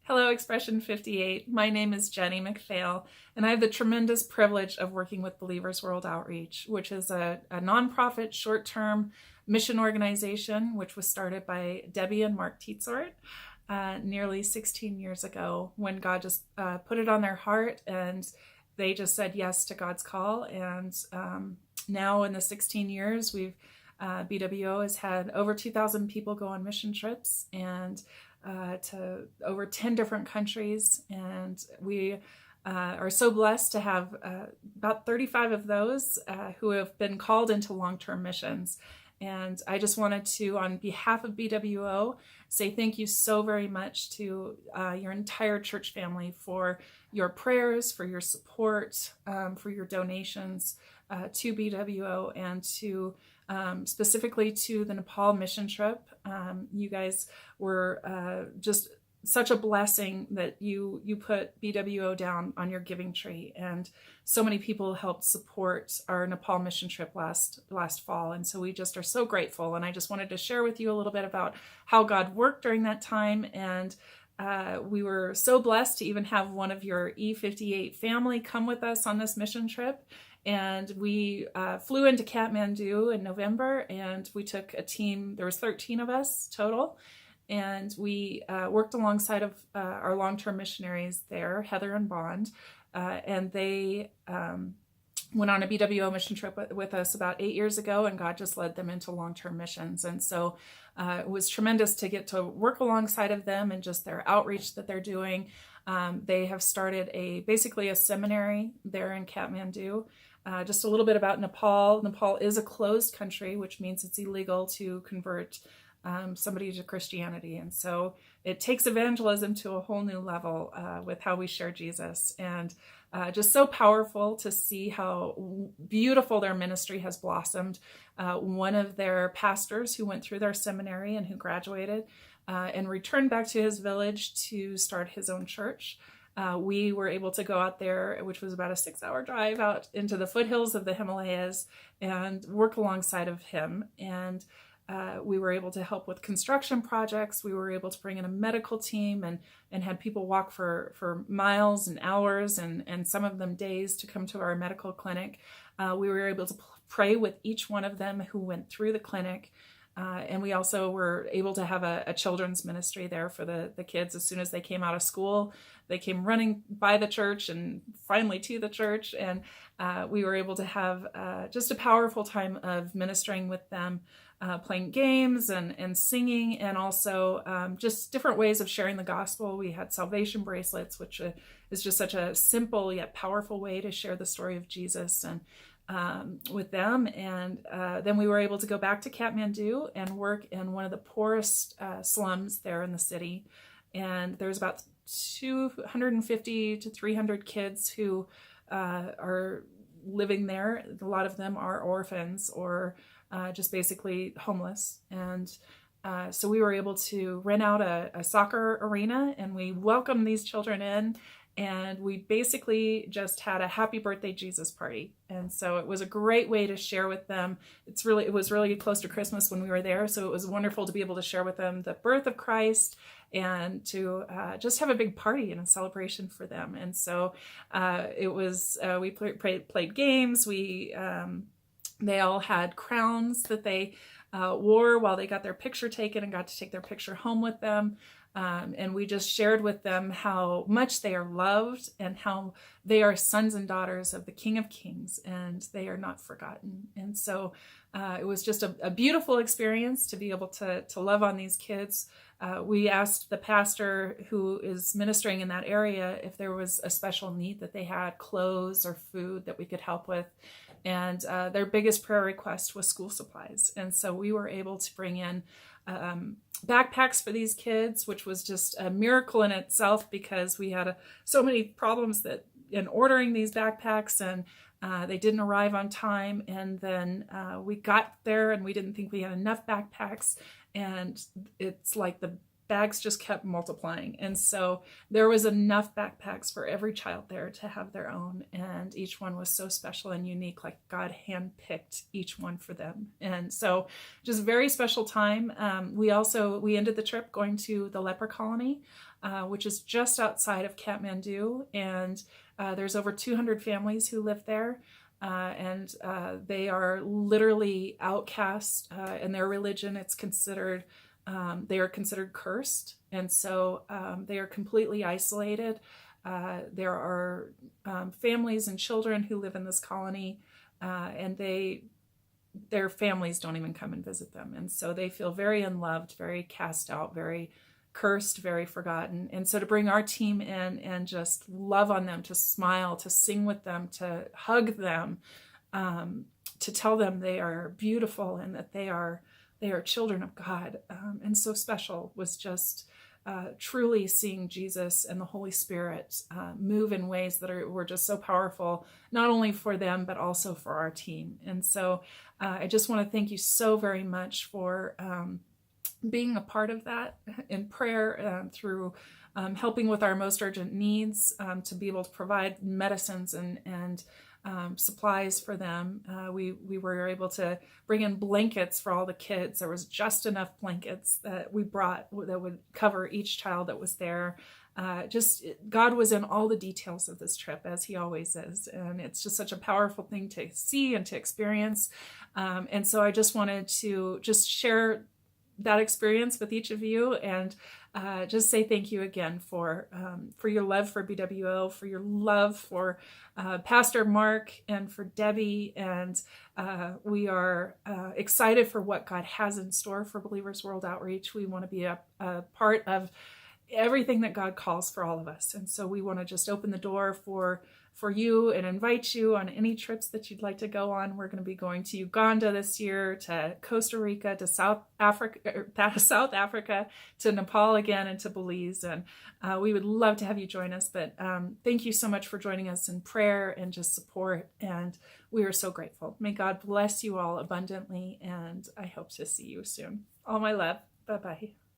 Hello, Expression 58. My name is Jenny McPhail, and I have the tremendous privilege of working with Believers World Outreach, which is a nonprofit short-term mission organization, which was started by Debbie and Mark Tietzort nearly 16 years ago when God just put it on their heart, and they just said yes to God's call. And now in the 16 years, BWO has had over 2,000 people go on mission trips and to over 10 different countries. And we are so blessed to have about 35 of those who have been called into long-term missions. And I just wanted to, on behalf of BWO, say thank you so very much to your entire church family for your prayers, for your support, for your donations to BWO, and to specifically to the Nepal mission trip. You guys were just such a blessing that you put BWO down on your giving tree, and so many people helped support our Nepal mission trip last fall, and so we just are so grateful. And I just wanted to share with you a little bit about how God worked during that time. And we were so blessed to even have one of your E58 family come with us on this mission trip. And we flew into Kathmandu in November, and we took a team. There was 13 of us total, and we worked alongside of our long-term missionaries there, Heather and Bond, and they went on a BWO mission trip with us about 8 years ago, and God just led them into long-term missions. And so it was tremendous to get to work alongside of them and just their outreach that they're doing. They have started basically a seminary there in Kathmandu. Just a little bit about Nepal. Nepal is a closed country, which means it's illegal to convert somebody to Christianity. And so it takes evangelism to a whole new level with how we share Jesus. And just so powerful to see how beautiful their ministry has blossomed. One of their pastors who went through their seminary and who graduated and returned back to his village to start his own church. We were able to go out there, which was about a 6-hour drive out into the foothills of the Himalayas, and work alongside of him. And we were able to help with construction projects. We were able to bring in a medical team and had people walk for miles and hours and some of them days to come to our medical clinic. We were able to pray with each one of them who went through the clinic. And we also were able to have a children's ministry there for the kids. As soon as they came out of school, they came running by the church and finally to the church. And we were able to have just a powerful time of ministering with them, playing games and singing, and also just different ways of sharing the gospel. We had salvation bracelets, which is just such a simple yet powerful way to share the story of Jesus and with them. And then we were able to go back to Kathmandu and work in one of the poorest slums there in the city. And there's about 250 to 300 kids who are living there. A lot of them are orphans or just basically homeless. And so we were able to rent out a soccer arena, and we welcomed these children in. And we basically just had a happy birthday Jesus party. And so it was a great way to share with them. It was really close to Christmas when we were there. So it was wonderful to be able to share with them the birth of Christ and to just have a big party and a celebration for them. And so we played games. They all had crowns that they wore while they got their picture taken and got to take their picture home with them. And we just shared with them how much they are loved and how they are sons and daughters of the King of Kings, and they are not forgotten. And so it was just a beautiful experience to be able to love on these kids. We asked the pastor who is ministering in that area if there was a special need that they had, clothes or food that we could help with. And their biggest prayer request was school supplies. And so we were able to bring in backpacks for these kids, which was just a miracle in itself because we had so many problems in ordering these backpacks, and they didn't arrive on time. And then we got there and we didn't think we had enough backpacks, and it's like the bags just kept multiplying. And so there was enough backpacks for every child there to have their own. And each one was so special and unique, like God handpicked each one for them. And so just very special time. We ended the trip going to the leper colony which is just outside of Kathmandu. And there's over 200 families who live there. And they are literally outcast in their religion. It's considered, they are considered cursed. And so they are completely isolated. There are families and children who live in this colony, and their families don't even come and visit them. And so they feel very unloved, very cast out, very cursed, very forgotten. And so to bring our team in and just love on them, to smile, to sing with them, to hug them, to tell them they are beautiful and that they are children of God, and so special, was just truly seeing Jesus and the Holy Spirit move in ways that were just so powerful, not only for them, but also for our team. And so I just want to thank you so very much for being a part of that in prayer, through helping with our most urgent needs, to be able to provide medicines and supplies for them. We were able to bring in blankets for all the kids. There was just enough blankets that we brought that would cover each child that was there. God was in all the details of this trip, as he always is. And it's just such a powerful thing to see and to experience. And so I just wanted to just share that experience with each of you, and just say thank you again for your love for BWO, for your love for Pastor Mark and for Debbie. And we are excited for what God has in store for Believers World Outreach. We want to be a part of everything that God calls for all of us. And so we want to just open the door for you and invite you on any trips that you'd like to go on. We're going to be going to Uganda this year, to Costa Rica, to South Africa, to Nepal again, and to Belize. And we would love to have you join us. But thank you so much for joining us in prayer and just support. And we are so grateful. May God bless you all abundantly. And I hope to see you soon. All my love. Bye-bye.